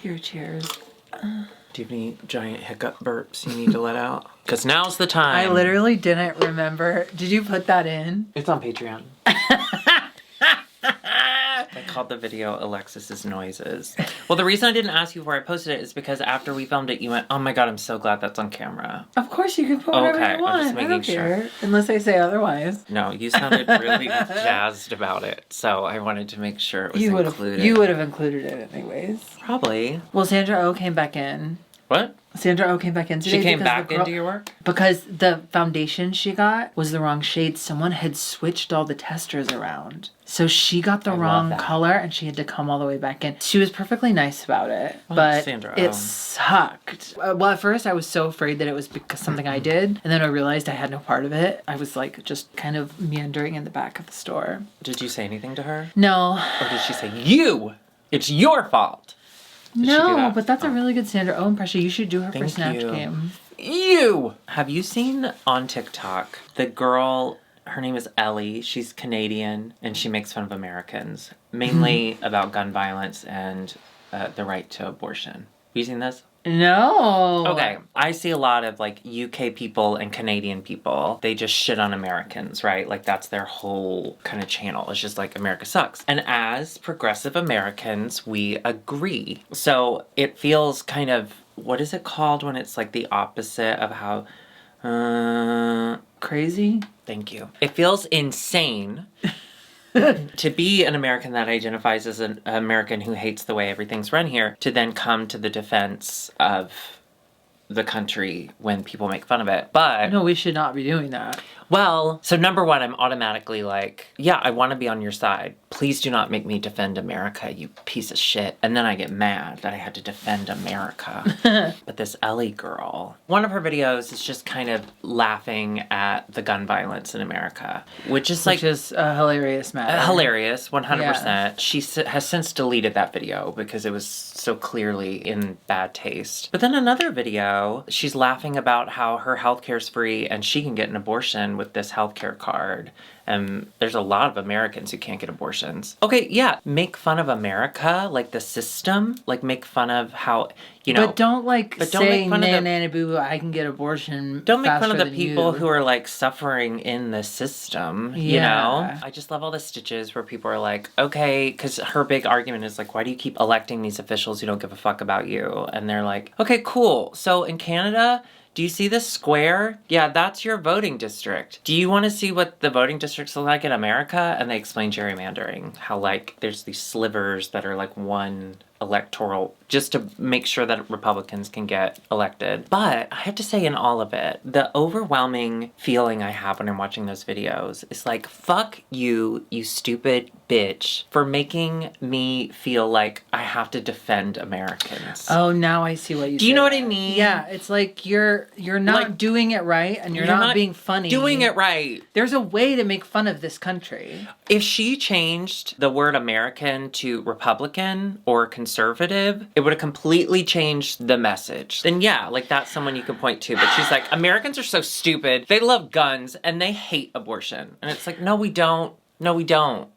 Here, cheers. Do you have any giant hiccup burps you need to let out? Because now's the time. I literally didn't remember. Did you put that in? It's on Patreon. I called the video Alexis's Noises. Well, the reason I didn't ask you before I posted it is because after we filmed it, you went, oh my god, I'm so glad that's on camera. Of course you can put whatever you want. I'm just making I don't care. Unless I say otherwise. No, you sounded really jazzed about it, so I wanted to make sure it was included. You would have included it anyways. Probably. Well, Sandra Oh came back in. What? Sandra Oh came back in today. She came back into your work? Because the foundation she got was the wrong shade. Someone had switched all the testers around. So she got the wrong color and she had to come all the way back in. She was perfectly nice about it. Well, but Sandra it Oh. sucked. Well, at first I was so afraid that it was because something I did. And then I realized I had no part of it. I was like just kind of meandering in the back of the store. Did you say anything to her? No. Or did she say, you! It's your fault! No, but that's a really good Sandra Oh impression. You should do her for Snatch Game. You! Have you seen on TikTok the girl, her name is Ellie, she's Canadian, and she makes fun of Americans, mainly about gun violence and the right to abortion. Have you seen this? No. Okay, I see a lot of like UK people and Canadian people. They just shit on Americans, right? Like that's their whole kind of channel. It's just like America sucks. And as progressive Americans, we agree. So it feels kind of, what is it called when it's like the opposite of how crazy? Thank you. It feels insane to be an American that identifies as an American who hates the way everything's run here, to then come to the defense of the country when people make fun of it. But no, we should not be doing that. Well, so number one, I'm automatically like, yeah, I want to be on your side. Please do not make me defend America, you piece of shit. And then I get mad that I had to defend America. But this Ellie girl, one of her videos is just kind of laughing at the gun violence in America, which is like... Which is a hilarious matter. Hilarious, 100%. Yeah. She has since deleted that video because it was so clearly in bad taste. But then another video, she's laughing about how her healthcare's free and she can get an abortion with this healthcare card. And there's a lot of Americans who can't get abortions. Okay, yeah, make fun of America, like the system, like make fun of how, you know. But don't say, make fun of nanny boo, I can get abortion. Don't make fun of the than people you. who are like suffering in the system, you Yeah. know? I just love all the stitches where people are like, okay, because her big argument is like, why do you keep electing these officials who don't give a fuck about you? And they're like, okay, cool. So in Canada, do you see this square? Yeah, that's your voting district. Do you want to see what the voting districts look like in America? And they explain gerrymandering, how like there's these slivers that are like one electoral, just to make sure that Republicans can get elected. But I have to say, in all of it, the overwhelming feeling I have when I'm watching those videos is like, fuck you, you stupid bitch, for making me feel like I have to defend Americans. Oh, now I see what you Do you know what I mean? Yeah, it's like you're not Like, doing it right and you're not being funny. Doing it right. There's a way to make fun of this country. If she changed the word American to Republican or conservative, it would have completely changed the message. Then yeah, like that's someone you can point to. But she's like, Americans are so stupid. They love guns and they hate abortion. And it's like, no, we don't. No, we don't.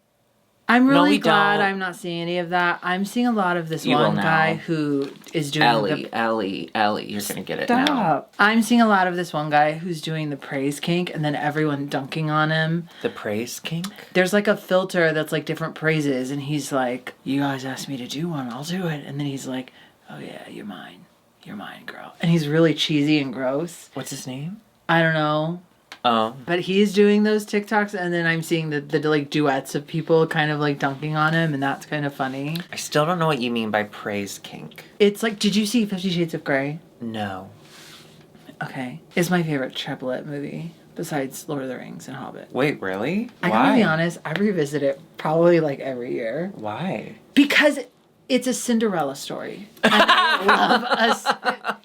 I'm really we glad don't. I'm not seeing any of that. I'm seeing a lot of this You will one now. guy who is doing Ellie, you're gonna get it now. Stop. I'm seeing a lot of this one guy who's doing the praise kink and then everyone dunking on him. The praise kink? There's like a filter that's like different praises and he's like, you guys asked me to do one, I'll do it. And then he's like, oh yeah, you're mine. You're mine, girl. And he's really cheesy and gross. What's his name? I don't know. Oh. But he's doing those TikToks and then I'm seeing the like duets of people kind of like dunking on him and that's kind of funny. I still don't know what you mean by praise kink. It's like, did you see 50 Shades of Grey? No. Okay. It's my favorite triplet movie besides Lord of the Rings and Hobbit. Wait, really? I gotta be honest, I revisit it probably like every year. Why? Because it's a Cinderella story. And I love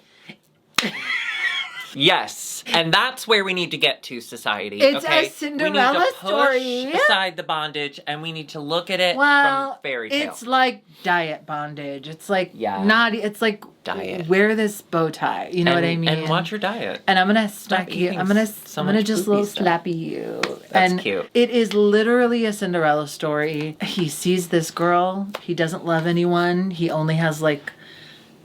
Yes, and that's where we need to get to, society. It's okay? a Cinderella we need to push story. aside the bondage, and we need to look at it Well, from fairy tale. it's like diet bondage. It's like Yeah. it's like Diet. wear this bow tie. You know what I mean? And watch your diet. And I'm gonna smack you. eating I'm gonna so I'm gonna much just poopy little stuff. slappy you. That's and cute. It is literally a Cinderella story. He sees this girl. He doesn't love anyone. He only has like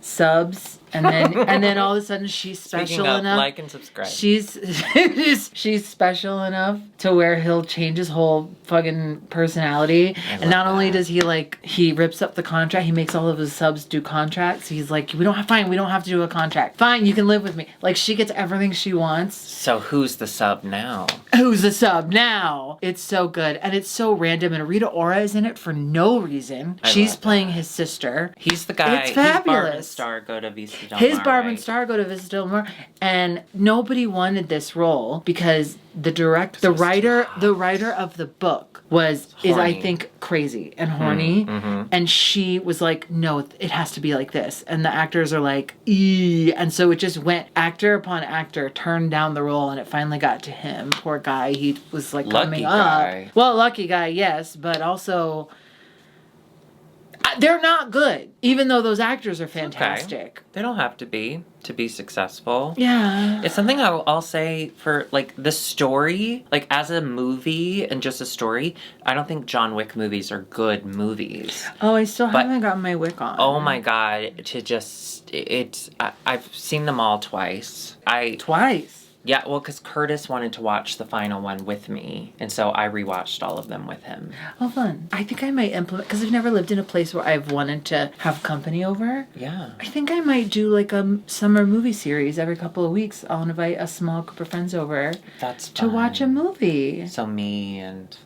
subs, and then all of a sudden she's special Speaking of, enough. like and subscribe. She's special enough to where he'll change his whole fucking personality. And not only does he rips up the contract, he makes all of his subs do contracts. He's like, we don't have to do a contract. Fine, you can live with me. Like, she gets everything she wants. So who's the sub now? Who's the sub now? It's so good. And it's so random. And Rita Ora is in it for no reason. She's playing his sister. He's the guy. It's fabulous. His Barb and Star go to Vista Del Mar. His Barb and Star go to Vista Del Mar. And nobody wanted this role because the writer of the book is I think crazy and horny. Mm-hmm. And she was like, no, it has to be like this. And the actors are like, eee. And so it just went actor upon actor turned down the role, and it finally got to him. Poor guy. He was like coming up. Well, lucky guy, yes, but also they're not good, even though those actors are fantastic. Okay. They don't have to be successful. Yeah. It's something I'll say for, like, the story, like, as a movie and just a story, I don't think John Wick movies are good movies. Oh, I still haven't gotten my Wick on. Oh my God, I've seen them all twice. Twice? Yeah, well, because Curtis wanted to watch the final one with me, and so I rewatched all of them with him. Oh, fun. I think I might implement, because I've never lived in a place where I've wanted to have company over. Yeah. I think I might do like a summer movie series every couple of weeks. I'll invite a small group of friends over. That's fun. To watch a movie. So me and...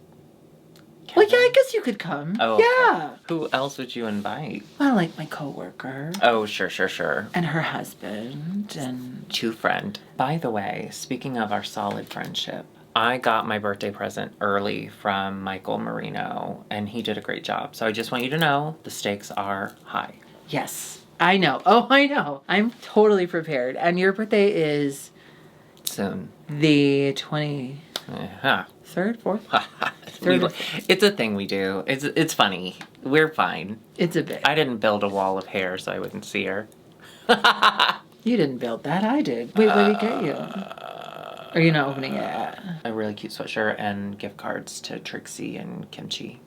Well, yeah, I guess you could come. Oh, yeah. Okay. Who else would you invite? Well, like my coworker. Oh, sure. And her husband and... True friend. By the way, speaking of our solid friendship, I got my birthday present early from Michael Marino, and he did a great job. So I just want you to know the stakes are high. Yes, I know. Oh, I know. I'm totally prepared. And your birthday is... Soon. The 23rd, 4th? It's a thing we do. It's funny. We're fine. It's a bit. I didn't build a wall of hair so I wouldn't see her. You didn't build that. I did. Wait, what did he get you? Are you not opening it yet? A really cute sweatshirt and gift cards to Trixie and Kimchi.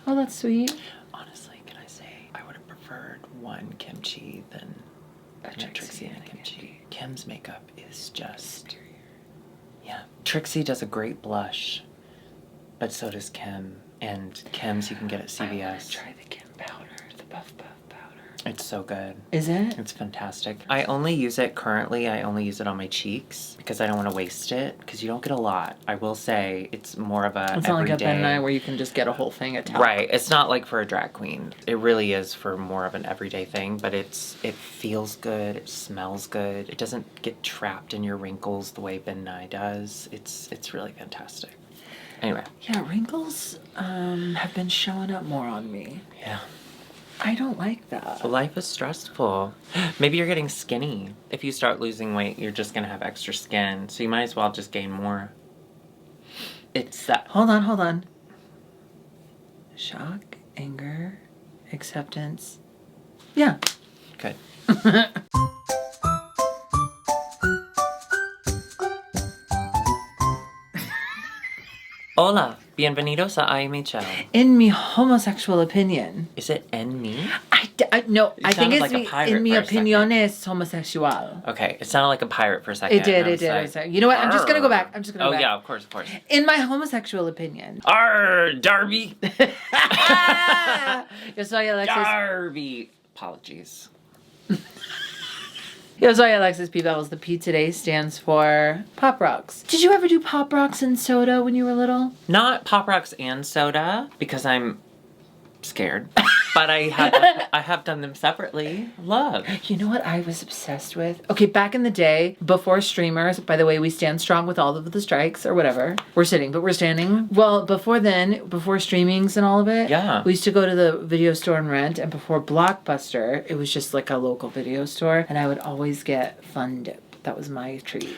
Oh, that's sweet. Honestly, can I say I would have preferred one Kimchi than a Trixie and a Kimchi. Kim's makeup is just... superior. Yeah. Trixie does a great blush. But so does Kim. And Kim's you can get at CVS. I want to try the Kim powder, the Buff powder. It's so good. Is it? It's fantastic. I only use it currently. I only use it on my cheeks because I don't want to waste it because you don't get a lot. I will say it's more of a It's not like a Ben and I where you can just get a whole thing at top. Right. It's not like for a drag queen. It really is for more of an everyday thing, but it feels good. It smells good. It doesn't get trapped in your wrinkles the way Ben and I does. It's really fantastic. Anyway. Yeah, wrinkles have been showing up more on me. Yeah. I don't like that. Life is stressful. Maybe you're getting skinny. If you start losing weight, you're just going to have extra skin. So you might as well just gain more. It's that. Hold on. Shock, anger, acceptance. Yeah. Good. Hola, bienvenidos a I Michelle. In mi homosexual opinion. Is it en mi? No, I think it's like a pirate in mi for a opinion es homosexual. Okay, it sounded like a pirat for a second. It did. Like, You know what? I'm just gonna go back. Oh yeah, of course. In my homosexual opinion. Arr, Darby. Yo soy Alexis. Darby. Apologies. Yo soy Alexis P. Bevels. The P today stands for Pop Rocks. Did you ever do Pop Rocks and soda when you were little? Not Pop Rocks and soda because I'm scared. But I have done them separately. Love. You know what I was obsessed with? Okay, back in the day, before streamers, by the way, we stand strong with all of the strikes or whatever. We're sitting, but we're standing. Well, before then, before streamings and all of it, yeah, we used to go to the video store and rent. And before Blockbuster, it was just like a local video store. And I would always get Fun Dip. That was my treat.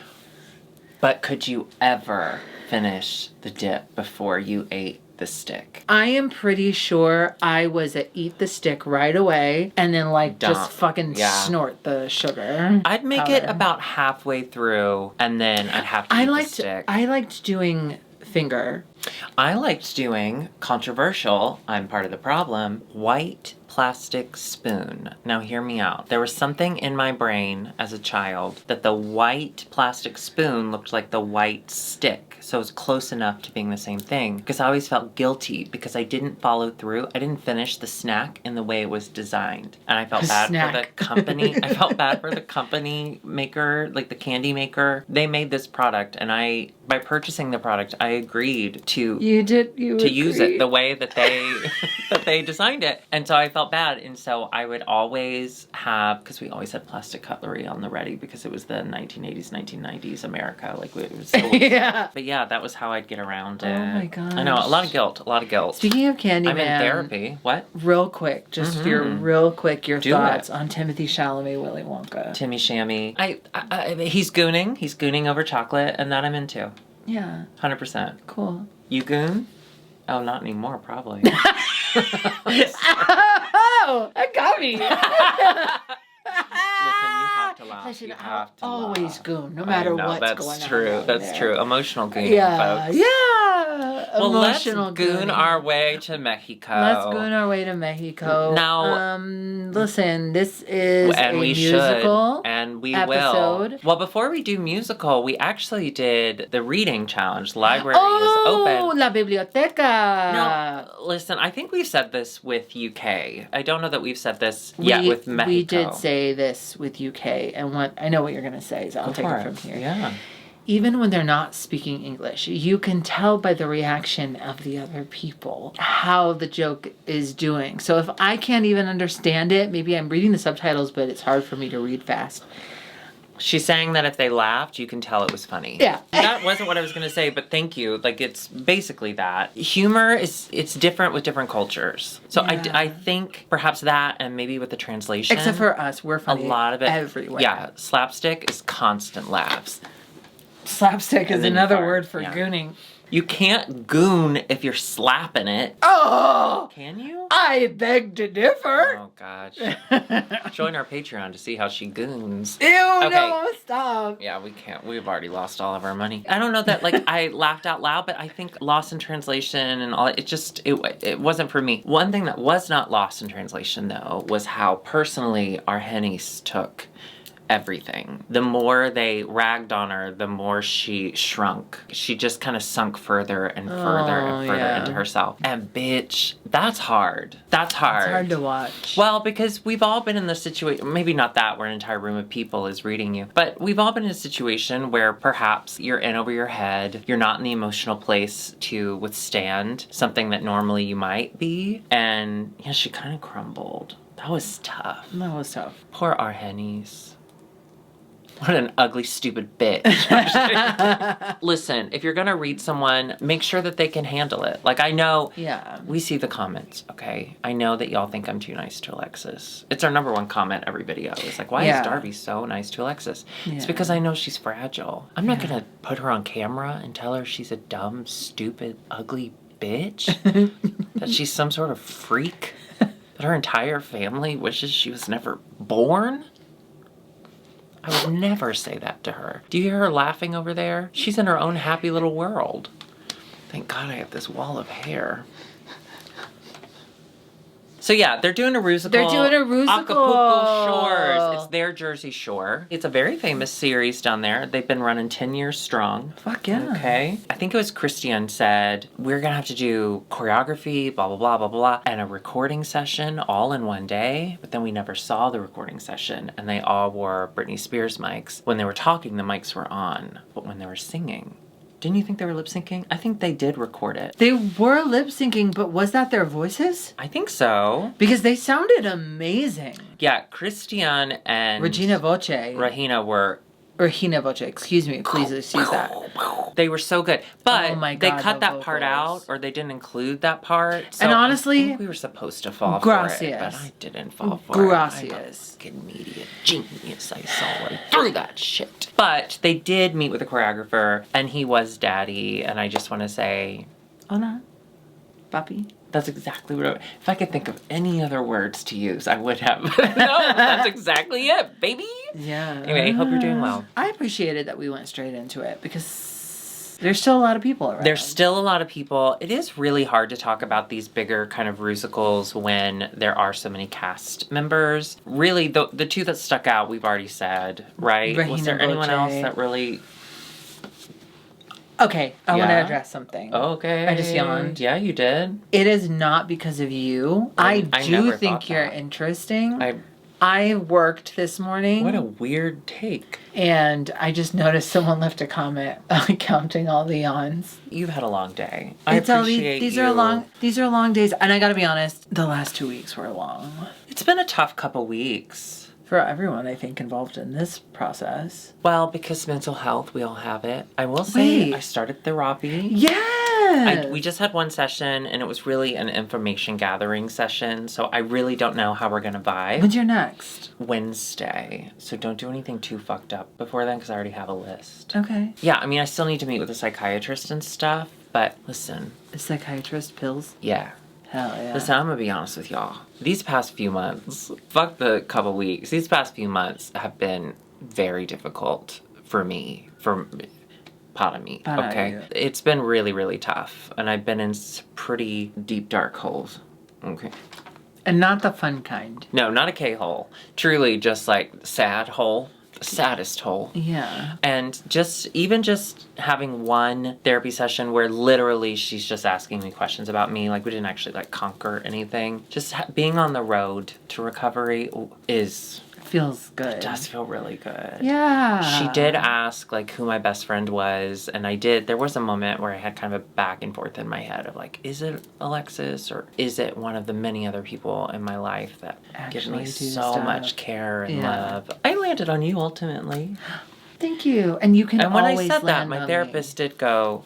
But could you ever finish the dip before you ate the stick? I am pretty sure I was at eat the stick right away and then just fucking snort the sugar. I'd make it about halfway through and then I'd have to eat the stick. I liked doing finger. I liked doing controversial, I'm part of the problem, white plastic spoon. Now hear me out. There was something in my brain as a child that the white plastic spoon looked like the white stick. So it was close enough to being the same thing. Because I always felt guilty because I didn't follow through. I didn't finish the snack in the way it was designed. And I felt bad for the company. I felt bad for the company maker, like the candy maker. They made this product, and by purchasing the product, I agreed to use it the way that they designed it. And so I felt bad. And so I would always have, because we always had plastic cutlery on the ready because it was the 1980s, 1990s America. Like it was so yeah. But yeah, that was how I'd get around it. Oh my gosh. I know, a lot of guilt. Speaking of Candyman. I'm in therapy. What? Real quick, just your thoughts on Timothy Chalamet, Willy Wonka. Timmy Shammy. He's gooning. He's gooning over chocolate, and that I'm into. Yeah. 100%. Cool. You goon? Oh, not anymore, probably. Oh, that got me. Listen, you have to laugh. Listen, You have to always laugh. goon, no matter what's that's going true. on. That's true. Emotional gooning, Yeah, folks. yeah. Well, Emotional let's goon gooning. our way to Mexico. Let's goon our way to Mexico. Now, listen, this is and a we musical should, and we episode. will. Well, before we do musical, we actually did the reading challenge. The library is Oh, open. La Biblioteca. No, listen, I think we said this with UK. I don't know that we've said this yet with Mexico. We did say this with UK, and I know what you're going to say, so I'll take it from here. Yeah. Even when they're not speaking English, you can tell by the reaction of the other people how the joke is doing. So if I can't even understand it, maybe I'm reading the subtitles, but it's hard for me to read fast. She's saying that if they laughed, you can tell it was funny. Yeah. That wasn't what I was going to say, but thank you. Like, it's basically that. Humor it's different with different cultures. So Yeah. I think perhaps that, and maybe with the translation. Except for us, we're funny. A lot of it. Everywhere. Yeah. Slapstick is constant laughs. Slapstick is then another fart. word for Yeah. gooning. You can't goon if you're slapping it. Oh! Can you? I beg to differ. Oh, gosh. Join our Patreon to see how she goons. Ew, Okay. no, stop. Yeah, we can't. We've already lost all of our money. I don't know that, like, I laughed out loud, but I think lost in translation and all, it wasn't for me. One thing that was not lost in translation, though, was how personally our Hennies took everything. The more they ragged on her, the more she shrunk. She just kind of sunk further and further and further into herself. And bitch, that's hard. That's hard. It's hard to watch. Well, because we've all been in the situation, maybe not that where an entire room of people is reading you, but we've all been in a situation where perhaps you're in over your head, you're not in the emotional place to withstand something that normally you might be, and yeah, she kind of crumbled. That was tough. That was tough. Poor Argenis. What an ugly, stupid bitch. Listen, if you're gonna read someone, make sure that they can handle it. Like, I know we see the comments, okay? I know that y'all think I'm too nice to Alexis. It's our number one comment every video. It's like, why is Darby so nice to Alexis? It's because I know she's fragile. I'm not gonna put her on camera and tell her she's a dumb, stupid, ugly bitch. That she's some sort of freak. That her entire family wishes she was never born. I would never say that to her. Do you hear her laughing over there? She's in her own happy little world. Thank God I have this wall of hair. So yeah, they're doing a rusical. They're doing a rusical. Acapulco Shores. It's their Jersey Shore. It's a very famous series down there. They've been running 10 years strong. Fuck yeah. Okay. I think it was Christian said, we're going to have to do choreography, blah, blah, blah, blah, blah, and a recording session all in one day. But then we never saw the recording session. And they all wore Britney Spears mics. When they were talking, the mics were on. But when they were singing, didn't you think they were lip syncing? I think they did record it. They were lip syncing, but was that their voices? I think so. Because they sounded amazing. Yeah, Christian and Regina Voce. Rahina were... Regina Voce, excuse me, please excuse that. They were so good. But Oh my they God, cut the that part vocals. out, or they didn't include that part. So And honestly, I think we were supposed to fall gracias. for it, but I didn't fall for Gracias. it. I'm a fucking media genius. I saw right through that shit. But they did meet with a choreographer, and he was daddy, and I just want to say... Hola, papi. That's exactly what if I could think of any other words to use, I would have. No, that's exactly it, baby. Yeah. Anyway, hope you're doing well. I appreciated that we went straight into it because there's still a lot of people around. There's still a lot of people. It is really hard to talk about these bigger kind of musicals when there are so many cast members. Really, the two that stuck out, we've already said, right? Was Regina there anyone Boche. else that really... Okay, I want to Yeah? address something. Okay. I just yawned. Yeah, you did. It is not because of you. I I do never think thought you're that. interesting. I worked this morning. What a weird take. And I just noticed someone left a comment counting all the yawns. You've had a long day. I appreciate these you. are long days, and I gotta be honest, the last 2 weeks were long. It's been a tough couple weeks. For everyone, I think, involved in this process. Well, because mental health, we all have it. I will say, Wait. I started therapy. Yeah! We just had one session, and it was really an information gathering session, so I really don't know how we're gonna vibe. When's your next? Wednesday. So don't do anything too fucked up before then, because I already have a list. Okay. Yeah, I mean, I still need to meet with a psychiatrist and stuff, but listen. A psychiatrist, pills? Yeah. Hell yeah. Listen, I'm gonna be honest with y'all. These past few months, fuck the couple weeks, these past few months have been very difficult for me, part of me, Part of okay? you. It's been really, really tough, and I've been in pretty deep, dark holes, okay? And not the fun kind. No, not a K-hole. Truly just like sad hole. Saddest hole. Yeah. And just having one therapy session where literally she's just asking me questions about me, like we didn't actually like conquer anything. Just being on the road to recovery Feels good. does feel really good. Yeah. She did ask like who my best friend was, and I did. There was a moment where I had kind of a back and forth in my head of like, is it Alexis or is it one of the many other people in my life that give Actually me do so stuff. much care and Yeah. love? I landed on you ultimately. Thank you. And you can And when I always said that, land my on therapist did go,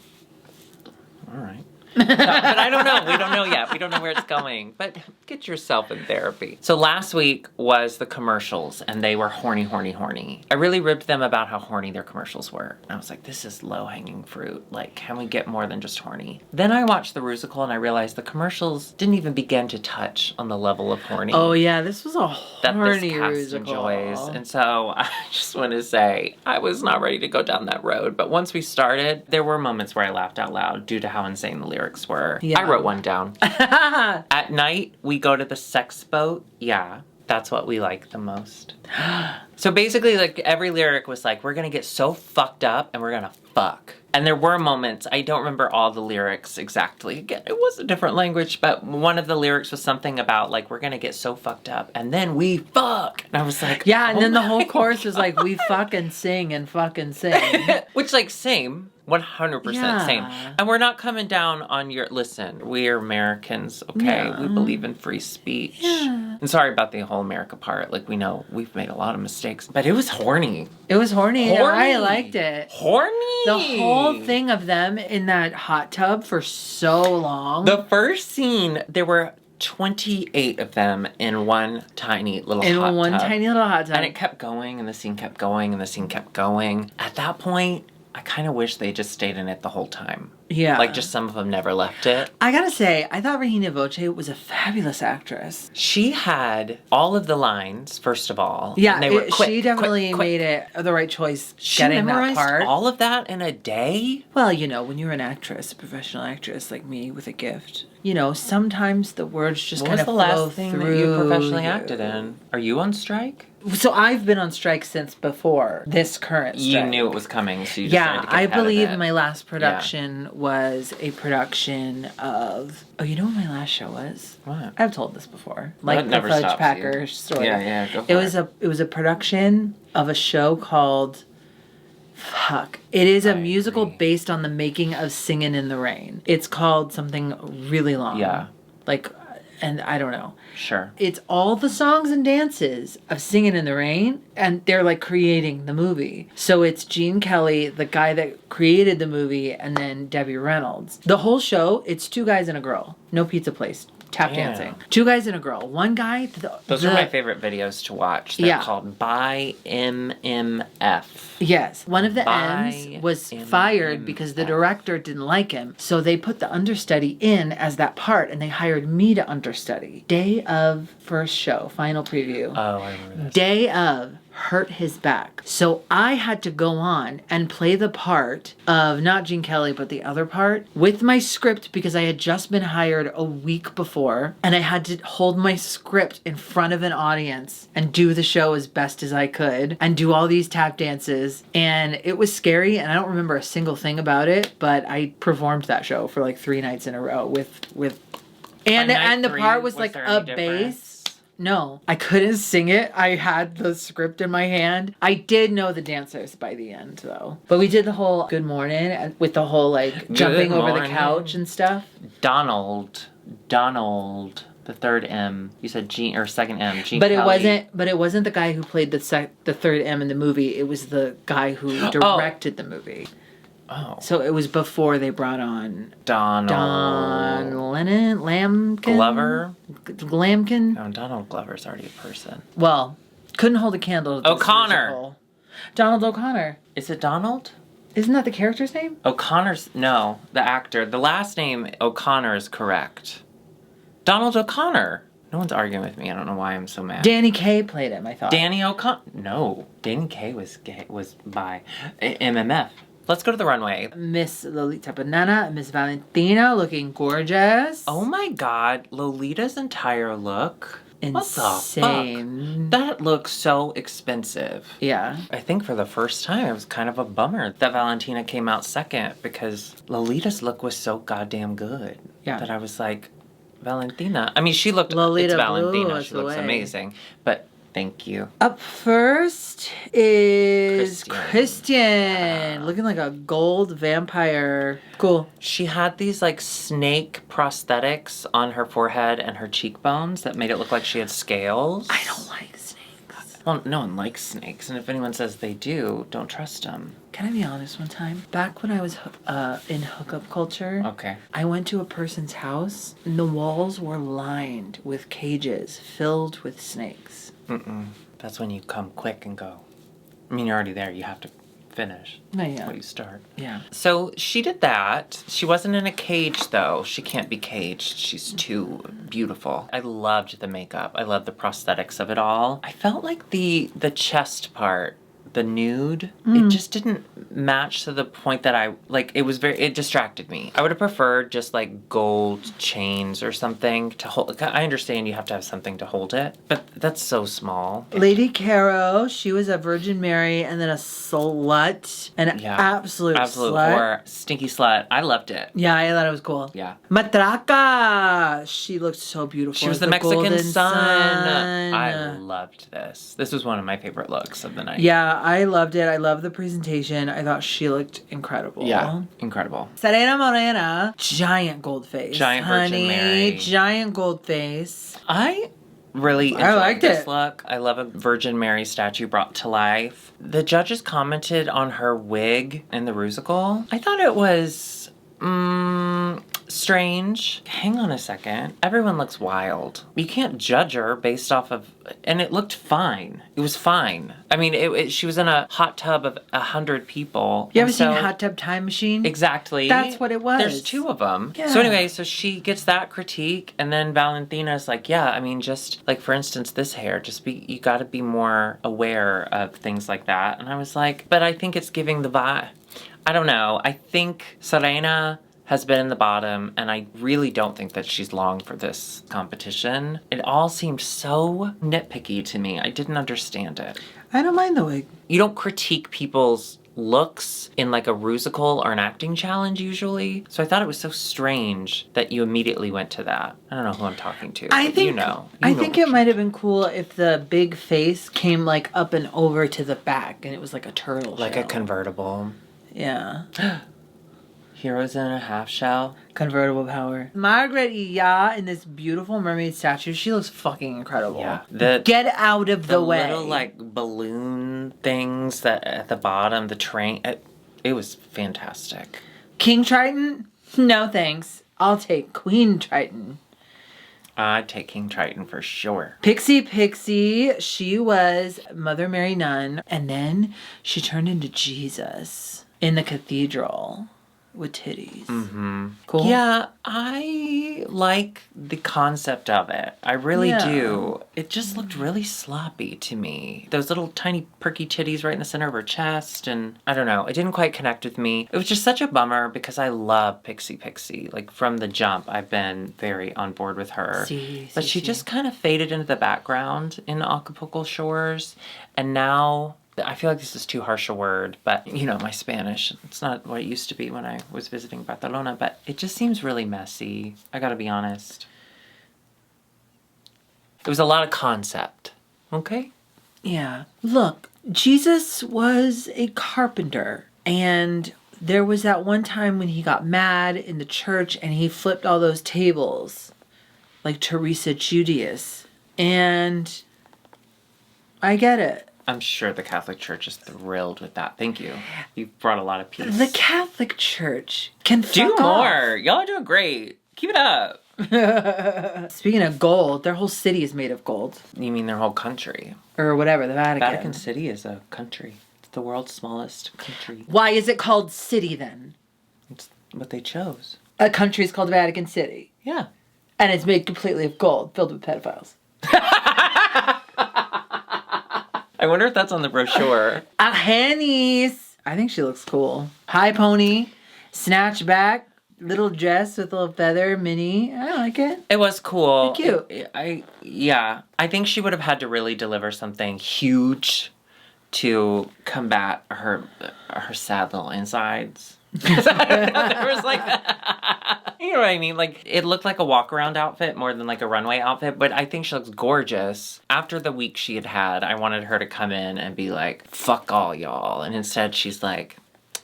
all right. No, but I don't know. We don't know yet. We don't know where it's going. But get yourself in therapy. So last week was the commercials, and they were horny, horny, horny. I really ribbed them about how horny their commercials were. And I was like, this is low-hanging fruit. Like, can we get more than just horny? Then I watched the musical, and I realized the commercials didn't even begin to touch on the level of horny. Oh, yeah. This was a That horny this cast musical. enjoys. And so I just want to say, I was not ready to go down that road. But once we started, there were moments where I laughed out loud due to how insane the lyrics were. Yeah. I wrote one down. At night, we go to the sex boat. Yeah, that's what we like the most. So basically, like, every lyric was like, we're going to get so fucked up and we're going to fuck. And there were moments, I don't remember all the lyrics exactly. Again, it was a different language, but one of the lyrics was something about, like, we're going to get so fucked up and then we fuck. And I was like, Yeah, and oh then the my whole chorus was like, we God. fucking sing and fucking sing. Which, like, same. 100% Yeah. same. And we're not coming down on your... Listen, we're Americans, okay? Yeah. We believe in free speech. Yeah. And sorry about the whole America part. Like, we know we've made a lot of mistakes. But it was horny. It was horny. And Horny. I liked it. Horny! The whole thing of them in that hot tub for so long. The first scene, there were 28 of them in one tiny little hot tub. tiny little hot tub. And it kept going, and the scene kept going, and the scene kept going. At that point, I kind of wish they just stayed in it the whole time. Yeah. Like, just some of them never left it. I gotta say, I thought Regina Voce was a fabulous actress. She had all of the lines, first of all. Yeah, and they were quick, she definitely quick, quick. made it the right choice She getting that memorized part. all of that in a day? Well, you know, when you're an actress, a professional actress like me with a gift, you know, sometimes the words just What kind was of the flow last thing through that you professionally you. acted in? Are you on strike? So I've been on strike since before this current strike. You knew it was coming, so you decided Yeah, to get I ahead of believe it. my last production was a production of... Oh, you know what my last show was? What? I've told this before. Like That the never Fudge stops Packer you. story. Yeah, go for It was a production of a show called... Fuck. It is a I musical agree. based on the making of Singin' in the Rain. It's called something really long. Yeah. Like, and I don't know. Sure. It's all the songs and dances of Singin' in the Rain, and they're like creating the movie. So it's Gene Kelly, the guy that created the movie, and then Debbie Reynolds. The whole show, it's two guys and a girl. No pizza place. Tap Damn. dancing. Two guys and a girl. One guy... Those are my favorite videos to watch. They're Yeah. called By MMF. Yes. One of the By M's was MMF. fired because the director didn't like him. So they put the understudy in as that part, and they hired me to understudy. Day of first show, final preview. Oh, I remember that. Day of, hurt his back. So I had to go on and play the part of not Gene Kelly, but the other part with my script because I had just been hired a week before and I had to hold my script in front of an audience and do the show as best as I could and do all these tap dances. And it was scary and I don't remember a single thing about it, but I performed that show for like 3 nights in a row with and the part was like a bass. No, I couldn't sing it. I had the script in my hand. I did know the dancers by the end, though. But we did the whole good morning with the whole, like, jumping over the couch and stuff. Donald, the third M. You said Gene, or second M, Gene But Kelly. it wasn't the guy who played the third M in the movie. It was the guy who directed the movie. Oh. So it was before they brought on Donald. Don Lennon, Lampkin? Glover? Lampkin? No, Donald Glover's already a person. Well, couldn't hold a candle to this O'Connor. musical. Donald O'Connor. Is it Donald? Isn't that the character's name? O'Connor's, no, the actor. The last name O'Connor is correct. Donald O'Connor. No one's arguing with me. I don't know why I'm so mad. Danny Kaye played him, I thought. Danny O'Connor. No, Danny Kaye was by MMF. Let's go to the runway. Miss Lolita Banana and Miss Valentina looking gorgeous. Oh my god, Lolita's entire look. Insane. What the fuck? That looks so expensive. Yeah. I think for the first time, it was kind of a bummer that Valentina came out second because Lolita's look was so goddamn good. Yeah. That I was like, Valentina. I mean, she looked, Lolita it's Valentina. blew us She looks away. amazing. But thank you. Up first is Christian. Christian. Looking like a gold vampire. Cool. She had these like snake prosthetics on her forehead and her cheekbones that made it look like she had scales. I don't like snakes. Well, no one likes snakes, and if anyone says they do, don't trust them. Can I be honest one time? Back when I was in hookup culture, Okay. I went to a person's house and the walls were lined with cages filled with snakes. Mm-mm. That's when you come quick and go. I mean, you're already there. You have to finish. No, yeah. What you start. Yeah. So she did that. She wasn't in a cage, though. She can't be caged. She's too beautiful. I loved the makeup. I loved the prosthetics of it all. I felt like the chest part, the nude, it just didn't match to the point that it distracted me. I would have preferred just like gold chains or something to hold. I understand you have to have something to hold it, but that's so small. Lady Caro, she was a Virgin Mary and then a slut. An absolute slut. Whore. Stinky slut. I loved it. Yeah, I thought it was cool. Yeah. Matraca! She looked so beautiful. She was as the Mexican golden sun. I loved this. This was one of my favorite looks of the night. Yeah, I loved it. I loved the presentation. I thought she looked incredible. Yeah, incredible. Serena Morena, giant gold face. Giant Virgin Mary. Giant gold face. I really enjoyed liked this it. look. I love a Virgin Mary statue brought to life. The judges commented on her wig in the Rusical. I thought it was strange. Hang on a second. Everyone looks wild. You can't judge her based off of... And it looked fine. It was fine. I mean, she was in a hot tub of 100 people. You ever seen Hot Tub Time Machine? Exactly. That's what it was. There's 2 of them. Yeah. So anyway, so she gets that critique, and then Valentina's like, yeah, I mean, just like, for instance, this hair, you gotta be more aware of things like that. And I was like, but I think it's giving the vibe. I don't know. I think Serena has been in the bottom, and I really don't think that she's long for this competition. It all seemed so nitpicky to me. I didn't understand it. I don't mind the wig. You don't critique people's looks in like a Rusical or an acting challenge usually. So I thought it was so strange that you immediately went to that. I don't know who I'm talking to. I think you know. I think it might have been cool if the big face came like up and over to the back and it was like a turtle like shell. a convertible. Yeah. Heroes in a half shell. Convertible power. Margaret Iya in this beautiful mermaid statue. She looks fucking incredible. Yeah. Get out of the way. Little like balloon things that at the bottom, the train. It was fantastic. King Triton? No thanks. I'll take Queen Triton. I'd take King Triton for sure. Pixie, she was Mother Mary Nun, and then she turned into Jesus in the cathedral. with titties. Mm-hmm. Cool. Yeah, I like the concept of it. I really Yeah. do. It just looked really sloppy to me. Those little tiny perky titties right in the center of her chest, and I don't know. It didn't quite connect with me. It was just such a bummer because I love Pixie Pixie. Like from the jump, I've been very on board with her. But she just kind of faded into the background in Acapulco Shores, and now I feel like this is too harsh a word, but you know, my Spanish, it's not what it used to be when I was visiting Barcelona, but it just seems really messy. I gotta be honest. It was a lot of concept. Okay? Yeah. Look, Jesus was a carpenter, and there was that one time when he got mad in the church and he flipped all those tables, like Teresa Judius. And I get it. I'm sure the Catholic Church is thrilled with that. Thank you. You brought a lot of peace. The Catholic Church can do fuck more. Y'all are doing great. Keep it up. off. Speaking of gold, their whole city is made of gold. You mean their whole country? Or whatever, the Vatican. Vatican City is a country. It's the world's smallest country. Why is it called city then? It's what they chose. A country is called Vatican City. Yeah. And it's made completely of gold, filled with pedophiles. I wonder if that's on the brochure. Hennies. I think she looks cool. High pony, snatch back, little dress with a little feather, mini. I like it. It was cool. Cute. I think she would have had to really deliver something huge to combat her sad little insides. There was like, you know what I mean? Like, it looked like a walk around outfit more than like a runway outfit, but I think she looks gorgeous. After the week she had, I wanted her to come in and be like, fuck all y'all. And instead she's like,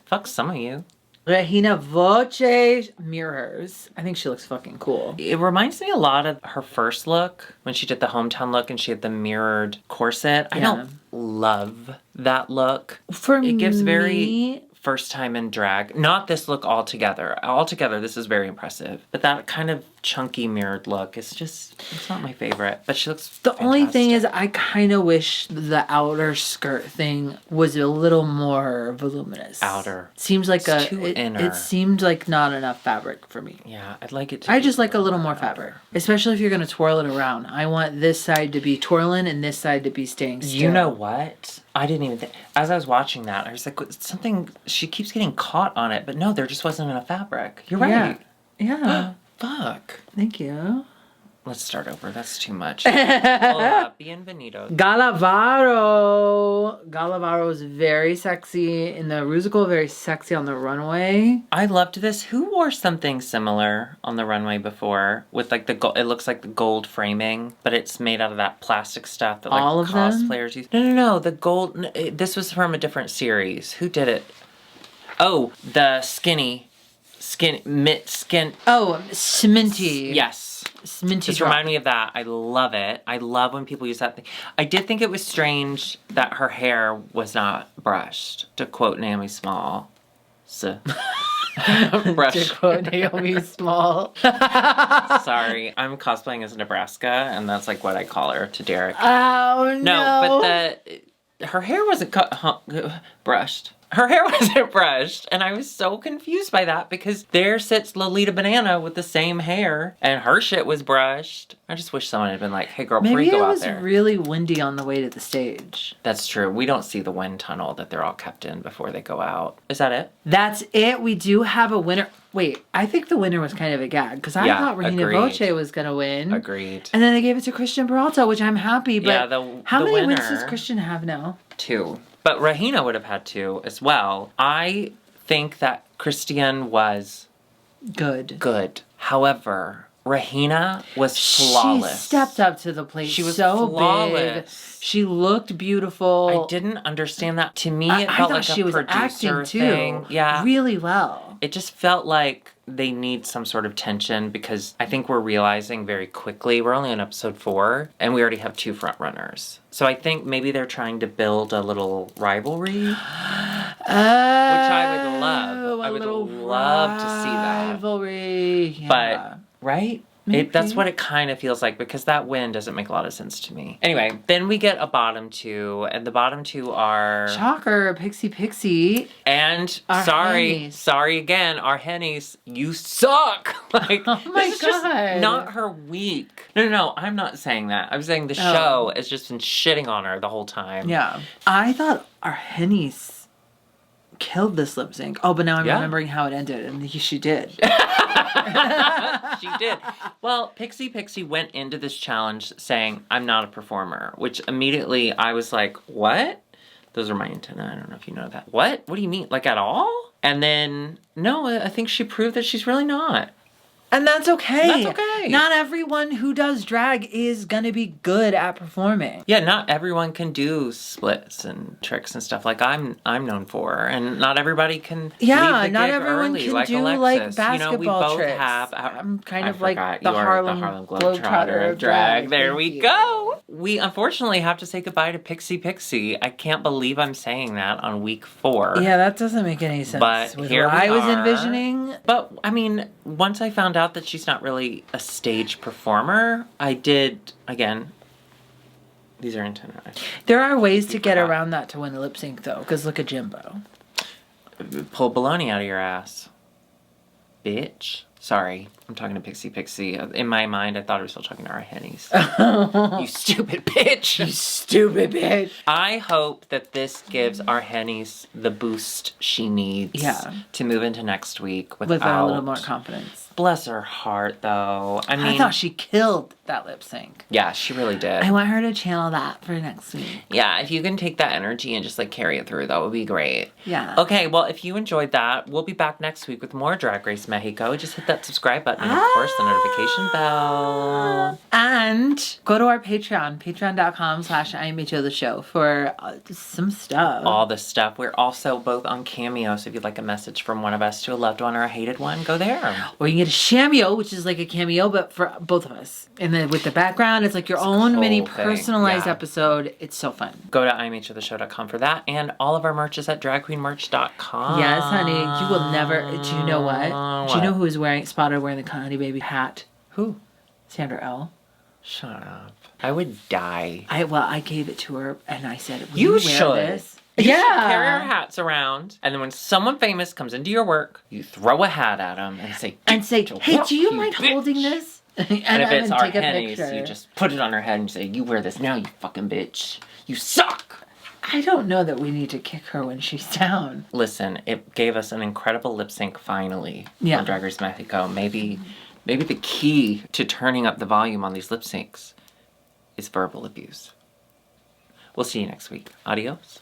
fuck some of you. Regina Voce mirrors. I think she looks fucking cool. It reminds me a lot of her first look when she did the hometown look and she had the mirrored corset. I don't love that look. It gives very first time in drag. Not this look altogether. Altogether, this is very impressive. But that kind of chunky mirrored look is just, it's not my favorite. But she looks The only thing is I kind of wish the outer skirt thing was a little more voluminous. Outer. Seems like It's too inner. It seemed like not enough fabric for me. Yeah, I'd like it to I be just like a little more fabric. Especially if you're going to twirl it around. I want this side to be twirling and this side to be staying still. You know what? I didn't even think. As I was watching that, I was like, something, she keeps getting caught on it. But no, there just wasn't enough fabric. You're right. Yeah. Fuck. Thank you. Let's start over. That's too much. Hola, bienvenido. Galavaro. Galavaro is very sexy in the Rusical, very sexy on the runway. I loved this. Who wore something similar on the runway before with like the gold? It looks like the gold framing, but it's made out of that plastic stuff that like All of cosplayers use. No. The gold. This was from a different series. Who did it? Oh, the skin. Oh, Sminty. Yes. Sminty. Just remind me of that. I love it. I love when people use that thing. I did think it was strange that her hair was not brushed, to quote Naomi Small. Brush. To quote Naomi Small. Sorry, I'm cosplaying as Nebraska, and that's like what I call her to Derek. Oh, no. No, but her hair wasn't brushed. Her hair wasn't brushed, and I was so confused by that because there sits Lolita Banana with the same hair, and her shit was brushed. I just wish someone had been like, hey girl, before you go out there. Maybe it was really windy on the way to the stage. That's true. We don't see the wind tunnel that they're all kept in before they go out. Is that it? That's it. We do have a winner. Wait, I think the winner was kind of a gag because I thought Regina Voce was going to win. Agreed. And then they gave it to Christian Peralta, which I'm happy. But how many wins winner, does Christian have now? 2. But Regina would have had 2 as well. I think that Christian was good. However, Regina was flawless. She stepped up to the plate. She was so flawless. Big. She looked beautiful. I didn't understand that. To me, it felt like she a was producer acting thing. too. Yeah, really well. It just felt like they need some sort of tension because I think we're realizing very quickly we're only on episode 4 and we already have 2 front runners. So I think maybe they're trying to build a little rivalry, which I would love. I would love to see that. Rivalry, yeah. But right? That's what it kind of feels like, because that win doesn't make a lot of sense to me. Anyway, then we get a bottom two, and the bottom two are... Shocker, Pixie. And Hennies. sorry again, our Hennies, you suck! Like, Oh my this is just God. not her week. No, I'm not saying that. I'm saying the show has just been shitting on her the whole time. Yeah. I thought our Hennies killed this lip sync. Oh, but now I'm remembering how it ended, and she did. She did. Well, Pixie went into this challenge saying, I'm not a performer, which immediately I was like, what? Those are my antenna. I don't know if you know that. What? What do you mean? Like, at all? And then, no, I think she proved that she's really not. And that's okay. That's okay. Not everyone who does drag is gonna be good at performing. Yeah, not everyone can do splits and tricks and stuff like I'm known for, and not everybody can. Yeah, leave the not gig everyone early, can like do Alexis. like basketball you know, we both tricks. have. I'm kind I of like forgot. the You are Harlem Globetrotter of drag. There Thank we you. go. We unfortunately have to say goodbye to Pixie. I can't believe I'm saying that on week 4. Yeah, that doesn't make any sense. But with here what we I was are. envisioning. But I mean, once I found out that she's not really a stage performer, I did again. These are antennae. There are ways to get around that to win a lip sync, though, because look at Jimbo. Pull baloney out of your ass, bitch. Sorry, I'm talking to Pixie. In my mind, I thought I was still talking to our Hennies. You stupid bitch. You stupid bitch. I hope that this gives our Hennies the boost she needs to move into next week With a little more confidence. Bless her heart, though. I thought she killed that lip sync. Yeah, she really did. I want her to channel that for next week. Yeah, if you can take that energy and just like carry it through, that would be great. Yeah. Okay, well, if you enjoyed that, we'll be back next week with more Drag Race Mexico. Just hit that subscribe button and, of course, the notification bell. And go to our Patreon, patreon.com/IamHoTheShow for some stuff. All the stuff. We're also both on Cameo, so if you'd like a message from one of us to a loved one or a hated one, go there. Or you can get a cameo, which is like a cameo, but for both of us. And then with the background, it's like your own mini personalized episode. It's so fun. Go to IamHoTheShow.com for that. And all of our merch is at dragqueenmerch.com. Yes, honey. You will never... Do you know what? Do you know who is spotted wearing the Honey Baby hat? Who? Sandra L. Shut up. I would die. I gave it to her and I said, will You wear should. this? You should carry our hats around, and then when someone famous comes into your work, you throw a hat at them and say, hey, do you mind holding this? And if it's our Hennies, you just put it on her head and say, you wear this now, you fucking bitch. You suck. I don't know that we need to kick her when she's down. Listen, it gave us an incredible lip sync finally on Drag Race Mexico. Maybe the key to turning up the volume on these lip syncs is verbal abuse. We'll see you next week. Adios.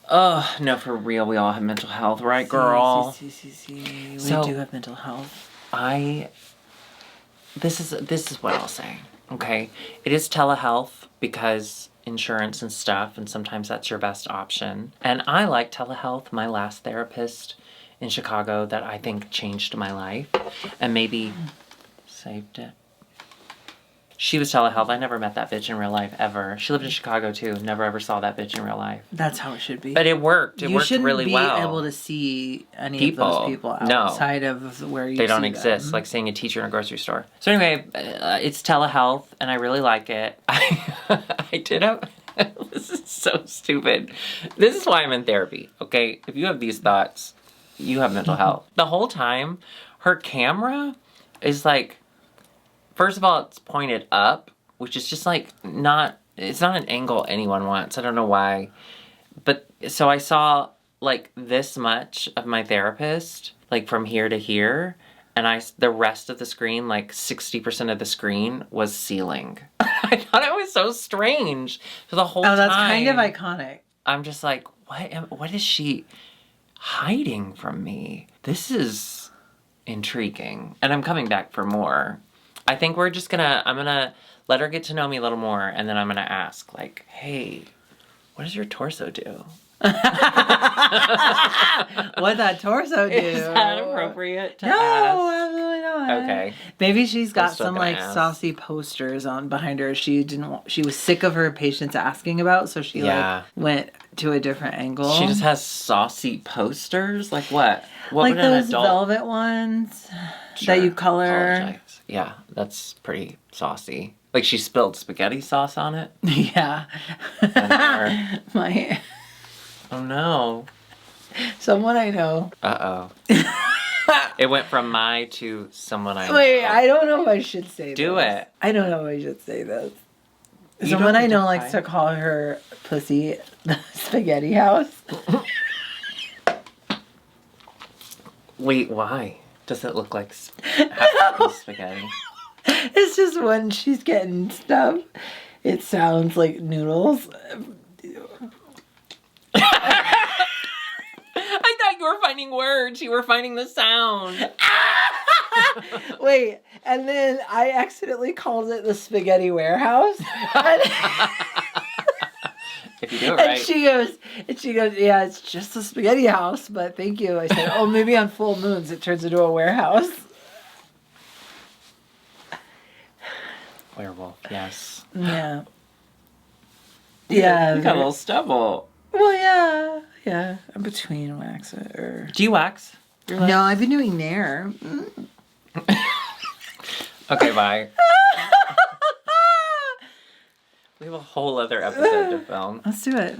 Oh, no, for real, we all have mental health, right, girl? We So, do have mental health. This is what I'll say, okay? It is telehealth because insurance and stuff, and sometimes that's your best option. And I like telehealth. My last therapist in Chicago that I think changed my life and maybe saved it. She was telehealth. I never met that bitch in real life, ever. She lived in Chicago, too. Never ever saw that bitch in real life. That's how it should be. But it worked. It worked really well. You shouldn't be able to see any of those people outside of where you They don't see exist, them. like seeing a teacher in a grocery store. So anyway, it's telehealth, and I really like it. I did have... This is so stupid. This is why I'm in therapy, okay? If you have these thoughts, you have mental health. The whole time, her camera is like... First of all, it's pointed up, which is just like it's not an angle anyone wants. I don't know why. But so I saw like this much of my therapist, like from here to here. And the rest of the screen, like 60% of the screen was ceiling. I thought it was so strange. So the whole time. Oh, that's kind of iconic. I'm just like, what is she hiding from me? This is intriguing. And I'm coming back for more. I think I'm gonna let her get to know me a little more, and then I'm gonna ask, like, hey, What does your torso do? What that torso do? Is that appropriate to No, ask? absolutely not. Okay. Maybe she's got still some gonna like ask. saucy posters on behind her. She was sick of her patients asking about, so she like went to a different angle. She just has saucy posters? Like what? What like would an those adult... velvet ones Sure, that you color. apologize. Yeah, that's pretty saucy. Like she spilled spaghetti sauce on it? Yeah. Or- My Oh no. someone I know. Uh-oh. It went from my to someone I know. Wait, I don't know if I should say Do this. it. I don't know if I should say this. You Someone don't I know identify. likes to call her pussy the spaghetti house. Wait, why? Does it look like have to be spaghetti? It's just when she's getting stuff, it sounds like noodles. I thought you were finding words. You were finding the sound. Wait, and then I accidentally called it the spaghetti warehouse. And, If you do it and right. she goes, yeah, it's just a spaghetti house, but thank you. I said, oh, maybe on full moons it turns into a warehouse. Werewolf, yes. Yeah. Yeah. You got a little stubble. Well, yeah. Yeah. I'm between wax or... Do you wax? Your legs? No, I've been doing Nair. Okay, bye. We have a whole other episode to film. Let's do it.